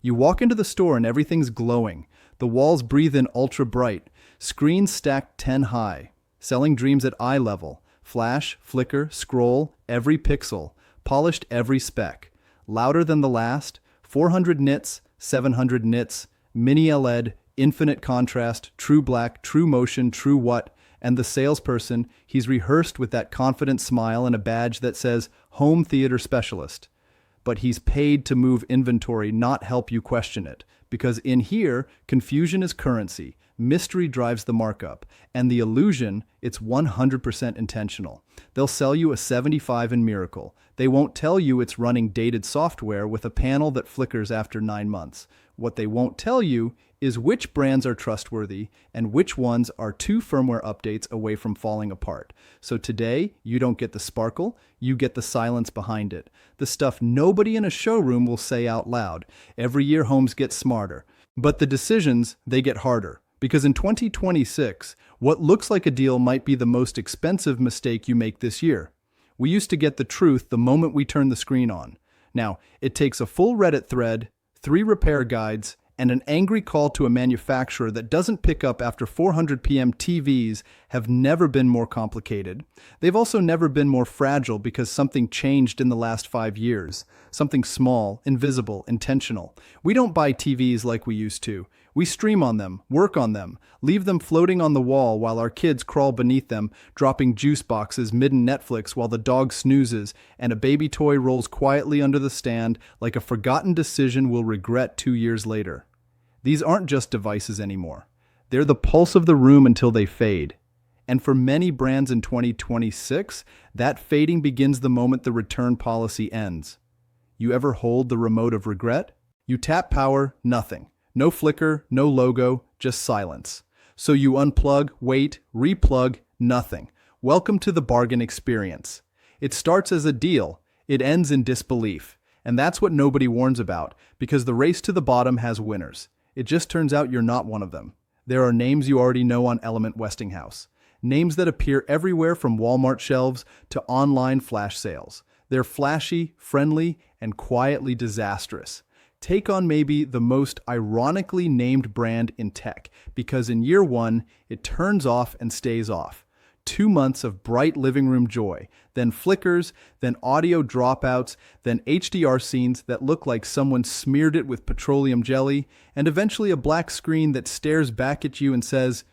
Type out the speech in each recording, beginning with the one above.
You walk into the store and everything's glowing. The walls breathe in ultra bright. Screens stacked 10 high. Selling dreams at eye level. Flash, flicker, scroll, every pixel. Polished every spec. Louder than the last. 400 nits, 700 nits. Mini LED, infinite contrast, true black, true motion, true what. And the salesperson, he's rehearsed with that confident smile and a badge that says Home Theater Specialist. But he's paid to move inventory, not help you question it. Because in here, confusion is currency, mystery drives the markup, and the illusion, it's 100% intentional. They'll sell you a 75 in Miracle. They won't tell you it's running dated software with a panel that flickers after 9 months. What they won't tell you is which brands are trustworthy and which ones are 2 firmware updates away from falling apart. So today, you don't get the sparkle, you get the silence behind it. The stuff nobody in a showroom will say out loud. Every year homes get smarter. But the decisions, they get harder. Because in 2026, what looks like a deal might be the most expensive mistake you make this year. We used to get the truth the moment we turn the screen on. Now, it takes a full Reddit thread, 3 repair guides, and an angry call to a manufacturer that doesn't pick up after 400 p.m. TVs have never been more complicated. They've also never been more fragile because something changed in the last 5 years. Something small, invisible, intentional. We don't buy TVs like we used to. We stream on them, work on them, leave them floating on the wall while our kids crawl beneath them, dropping juice boxes mid-Netflix while the dog snoozes and a baby toy rolls quietly under the stand like a forgotten decision we'll regret 2 years later. These aren't just devices anymore. They're the pulse of the room until they fade. And for many brands in 2026, that fading begins the moment the return policy ends. You ever hold the remote of regret? You tap power, nothing. No flicker, no logo, just silence. So you unplug, wait, replug, nothing. Welcome to the bargain experience. It starts as a deal, it ends in disbelief. And that's what nobody warns about, because the race to the bottom has winners. It just turns out you're not one of them. There are names you already know on Element Westinghouse. Names that appear everywhere from Walmart shelves to online flash sales. They're flashy, friendly, and quietly disastrous. Take on maybe the most ironically named brand in tech, because in year 1, it turns off and stays off. 2 months of bright living room joy, then flickers, then audio dropouts, then HDR scenes that look like someone smeared it with petroleum jelly, and eventually a black screen that stares back at you and says,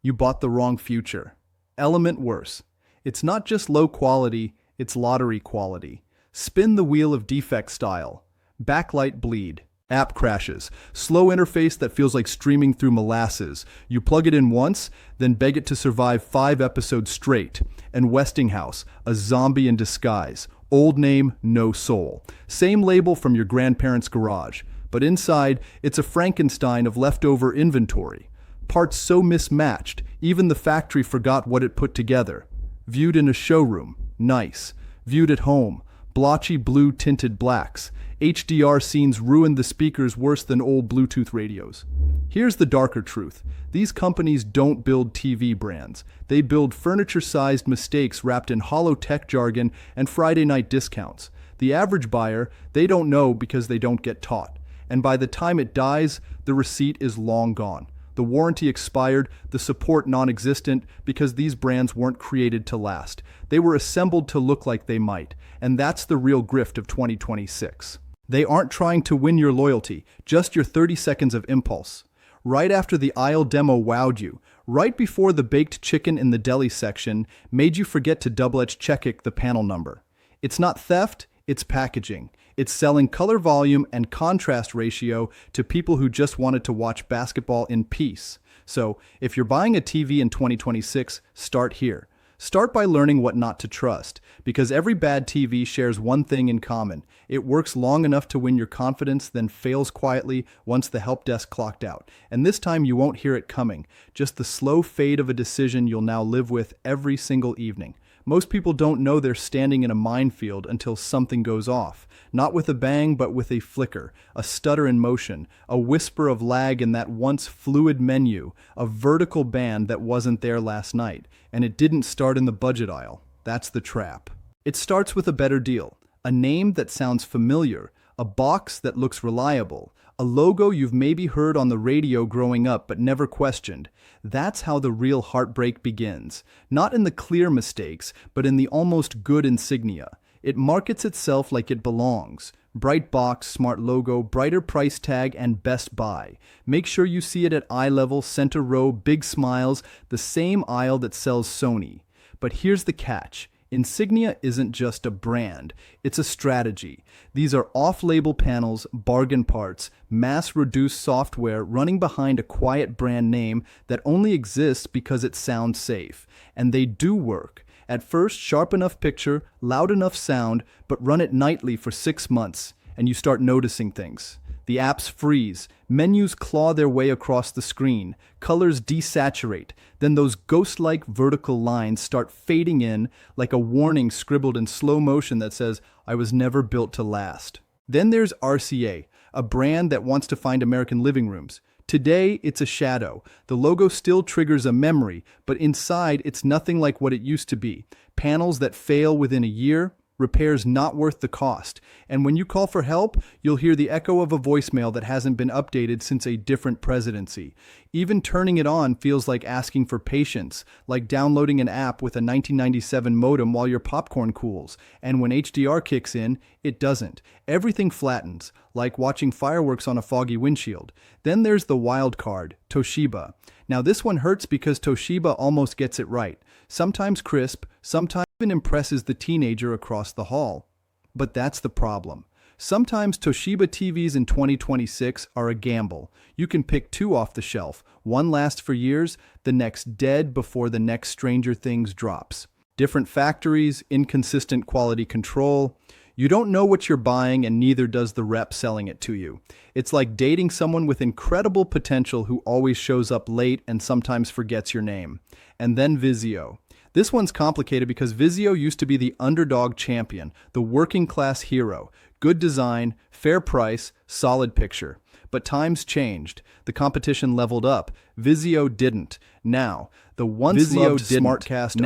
"You bought the wrong future." Element worse. It's not just low quality, it's lottery quality. Spin the wheel of defect style. Backlight bleed. App crashes. Slow interface that feels like streaming through molasses. You plug it in once, then beg it to survive 5 episodes straight. And Westinghouse, a zombie in disguise. Old name, no soul. Same label from your grandparents' garage. But inside, it's a Frankenstein of leftover inventory. Parts so mismatched, even the factory forgot what it put together. Viewed in a showroom, nice. Viewed at home, blotchy blue tinted blacks. HDR scenes ruined the speakers worse than old Bluetooth radios. Here's the darker truth. These companies don't build TV brands. They build furniture-sized mistakes wrapped in hollow tech jargon and Friday night discounts. The average buyer, they don't know because they don't get taught. And by the time it dies, the receipt is long gone. The warranty expired, the support non-existent, because these brands weren't created to last. They were assembled to look like they might. And that's the real grift of 2026. They aren't trying to win your loyalty, just your 30 seconds of impulse. Right after the aisle demo wowed you, right before the baked chicken in the deli section made you forget to double-edge check the panel number. It's not theft, it's packaging. It's selling color volume and contrast ratio to people who just wanted to watch basketball in peace. So, if you're buying a TV in 2026, start here. Start by learning what not to trust, because every bad TV shares one thing in common. It works long enough to win your confidence, then fails quietly once the help desk clocked out. And this time you won't hear it coming, just the slow fade of a decision you'll now live with every single evening. Most people don't know they're standing in a minefield until something goes off. Not with a bang, but with a flicker, a stutter in motion, a whisper of lag in that once fluid menu, a vertical band that wasn't there last night. And it didn't start in the budget aisle. That's the trap. It starts with a better deal, a name that sounds familiar, a box that looks reliable, A logo you've maybe heard on the radio growing up but never questioned. That's how the real heartbreak begins. Not in the clear mistakes, but in the almost good insignia. It markets itself like it belongs. Bright box, smart logo, brighter price tag, and best buy. Make sure you see it at eye level, center row, big smiles, the same aisle that sells Sony. But here's the catch. Insignia isn't just a brand, it's a strategy. These are off-label panels, bargain parts, mass-reduced software running behind a quiet brand name that only exists because it sounds safe. And they do work. At first, sharp enough picture, loud enough sound, but run it nightly for 6 months, and you start noticing things. The apps freeze, menus claw their way across the screen, colors desaturate, then those ghost-like vertical lines start fading in like a warning scribbled in slow motion that says, "I was never built to last." Then there's RCA, a brand that wants to find American living rooms. Today, it's a shadow. The logo still triggers a memory, but inside, it's nothing like what it used to be. Panels that fail within a year, repairs not worth the cost. And when you call for help, you'll hear the echo of a voicemail that hasn't been updated since a different presidency. Even turning it on feels like asking for patience, like downloading an app with a 1997 modem while your popcorn cools. And when HDR kicks in, it doesn't. Everything flattens, like watching fireworks on a foggy windshield. Then there's the wild card, Toshiba. Now this one hurts because Toshiba almost gets it right. Sometimes crisp, sometimes even impresses the teenager across the hall. But that's the problem. Sometimes Toshiba TVs in 2026 are a gamble. You can pick two off the shelf. One lasts for years, the next dead before the next Stranger Things drops. Different factories, inconsistent quality control. You don't know what you're buying, and neither does the rep selling it to you. It's like dating someone with incredible potential who always shows up late and sometimes forgets your name. And then Vizio. This one's complicated because Vizio used to be the underdog champion, the working class hero. Good design, fair price, solid picture. But times changed. The competition leveled up. Vizio didn't. Now, the once loved SmartCast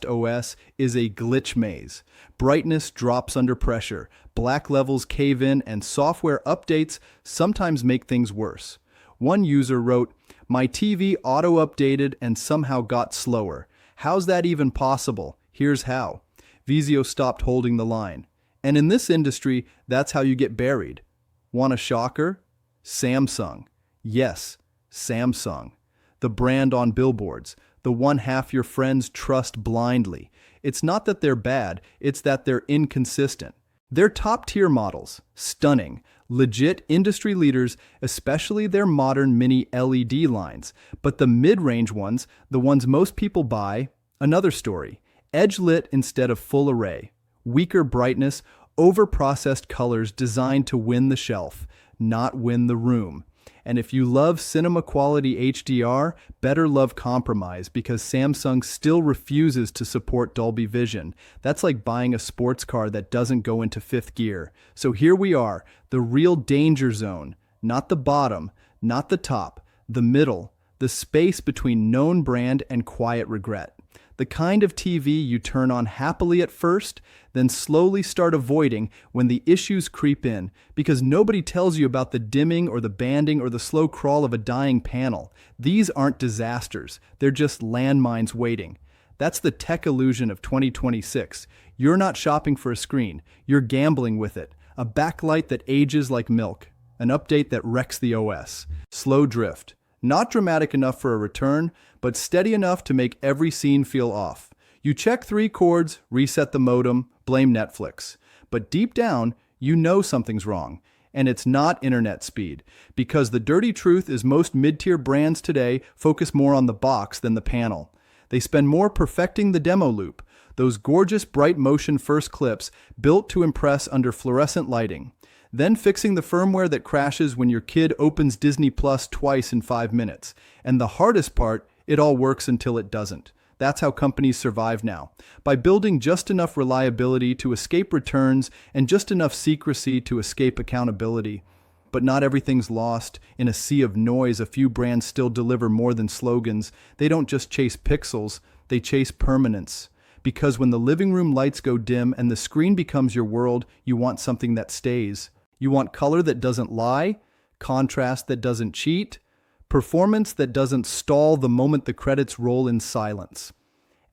OS is a glitch maze. Brightness drops under pressure. Black levels cave in, and software updates sometimes make things worse. One user wrote, "My TV auto-updated and somehow got slower. How's that even possible? Here's how." Vizio stopped holding the line. And in this industry, that's how you get buried. Want a shocker? Samsung. Yes, Samsung. The brand on billboards. The one half your friends trust blindly. It's not that they're bad, it's that they're inconsistent. They're top-tier models. Stunning. Legit industry leaders, especially their modern mini LED lines. But the mid-range ones, the ones most people buy, another story. Edge-lit instead of full array. Weaker brightness, over-processed colors designed to win the shelf, not win the room. And if you love cinema-quality HDR, better love compromise because Samsung still refuses to support Dolby Vision. That's like buying a sports car that doesn't go into fifth gear. So here we are, the real danger zone. Not the bottom, not the top, the middle, the space between known brand and quiet regret. The kind of TV you turn on happily at first, then slowly start avoiding when the issues creep in, because nobody tells you about the dimming or the banding or the slow crawl of a dying panel. These aren't disasters, they're just landmines waiting. That's the tech illusion of 2026. You're not shopping for a screen, you're gambling with it. A backlight that ages like milk, an update that wrecks the OS. Slow drift. Not dramatic enough for a return, but steady enough to make every scene feel off. You check 3 chords, reset the modem, blame Netflix. But deep down, you know something's wrong. And it's not internet speed. Because the dirty truth is most mid-tier brands today focus more on the box than the panel. They spend more perfecting the demo loop, those gorgeous bright motion first clips built to impress under fluorescent lighting. Then fixing the firmware that crashes when your kid opens Disney Plus twice in 5 minutes. And the hardest part, it all works until it doesn't. That's how companies survive now. By building just enough reliability to escape returns and just enough secrecy to escape accountability. But not everything's lost. In a sea of noise, a few brands still deliver more than slogans. They don't just chase pixels, they chase permanence. Because when the living room lights go dim and the screen becomes your world, you want something that stays. You want color that doesn't lie, contrast that doesn't cheat, performance that doesn't stall the moment the credits roll in silence.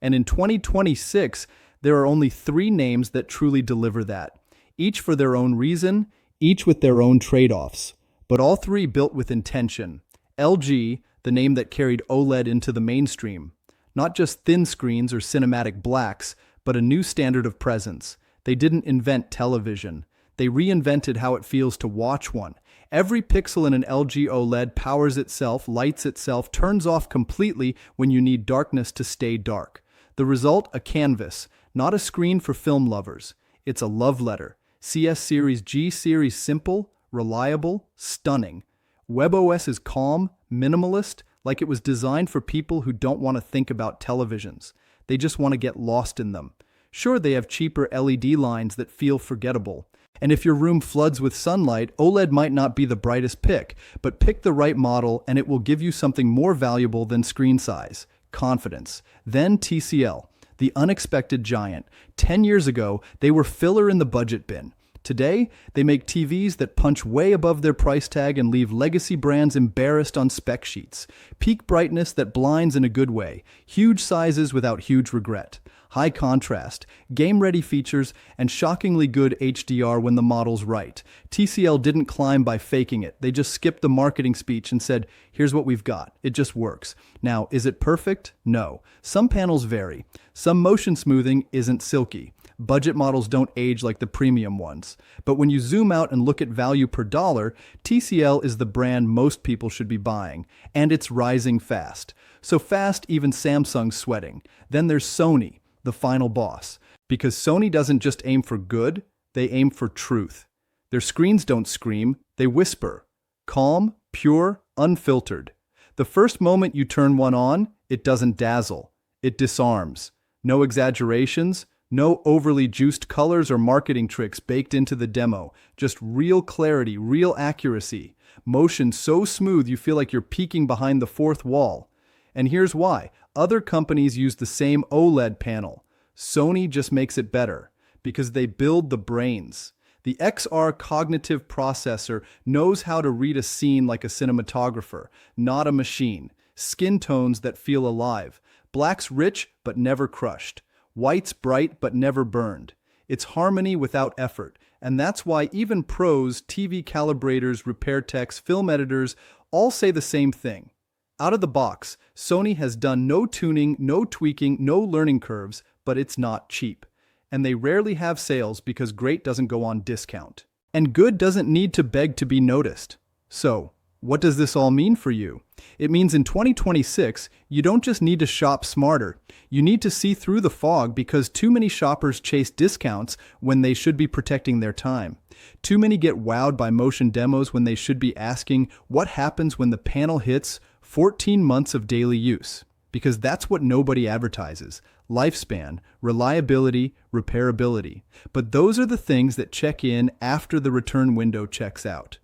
And in 2026, there are only 3 names that truly deliver that, each for their own reason, each with their own trade-offs, but all 3 built with intention. LG, the name that carried OLED into the mainstream. Not just thin screens or cinematic blacks, but a new standard of presence. They didn't invent television. They reinvented how it feels to watch one. Every pixel in an LG OLED powers itself, lights itself, turns off completely when you need darkness to stay dark. The result, a canvas, not a screen for film lovers. It's a love letter. CS Series G Series simple, reliable, stunning. WebOS is calm, minimalist, like it was designed for people who don't want to think about televisions. They just want to get lost in them. Sure, they have cheaper LED lines that feel forgettable. And if your room floods with sunlight, OLED might not be the brightest pick, but pick the right model and it will give you something more valuable than screen size: confidence. Then TCL, the unexpected giant. 10 years ago, they were filler in the budget bin. Today, they make TVs that punch way above their price tag and leave legacy brands embarrassed on spec sheets. Peak brightness that blinds in a good way. Huge sizes without huge regret. High contrast, game-ready features, and shockingly good HDR when the model's right. TCL didn't climb by faking it. They just skipped the marketing speech and said, here's what we've got. It just works. Now, is it perfect? No. Some panels vary. Some motion smoothing isn't silky. Budget models don't age like the premium ones. But when you zoom out and look at value per dollar, TCL is the brand most people should be buying. And it's rising fast. So fast, even Samsung's sweating. Then there's Sony, the final boss. Because Sony doesn't just aim for good, they aim for truth. Their screens don't scream, they whisper. Calm, pure, unfiltered. The first moment you turn one on, it doesn't dazzle. It disarms. No exaggerations, no overly juiced colors or marketing tricks baked into the demo. Just real clarity, real accuracy. Motion so smooth you feel like you're peeking behind the fourth wall. And here's why. Other companies use the same OLED panel. Sony just makes it better, because they build the brains. The XR cognitive processor knows how to read a scene like a cinematographer, not a machine. Skin tones that feel alive. Blacks rich but never crushed. Whites bright but never burned. It's harmony without effort, and that's why even pros, TV calibrators, repair techs, film editors all say the same thing. Out of the box, Sony has done no tuning, no tweaking, no learning curves, but it's not cheap. And they rarely have sales because great doesn't go on discount. And good doesn't need to beg to be noticed. So, what does this all mean for you? It means in 2026, you don't just need to shop smarter. You need to see through the fog because too many shoppers chase discounts when they should be protecting their time. Too many get wowed by motion demos when they should be asking what happens when the panel hits 14 months of daily use. Because that's what nobody advertises. Lifespan, reliability, repairability. But those are the things that check in after the return window checks out.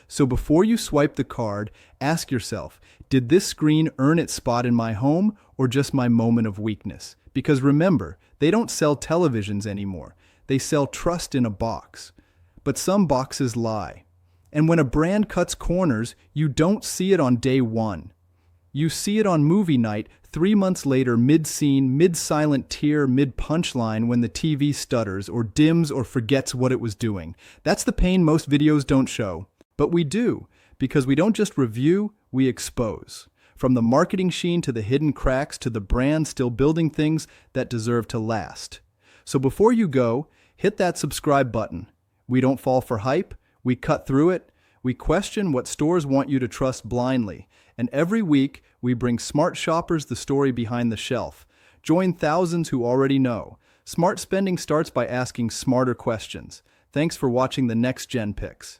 So before you swipe the card, ask yourself, did this screen earn its spot in my home or just my moment of weakness? Because remember, they don't sell televisions anymore. They sell trust in a box. But some boxes lie. And when a brand cuts corners, you don't see it on day one. You see it on movie night, 3 months later, mid-scene, mid-silent tear, mid-punchline when the TV stutters or dims or forgets what it was doing. That's the pain most videos don't show. But we do, because we don't just review, we expose. From the marketing sheen to the hidden cracks to the brand still building things that deserve to last. So before you go, hit that subscribe button. We don't fall for hype, we cut through it, we question what stores want you to trust blindly. And every week, we bring smart shoppers the story behind the shelf. Join thousands who already know. Smart spending starts by asking smarter questions. Thanks for watching the NextGen Picks.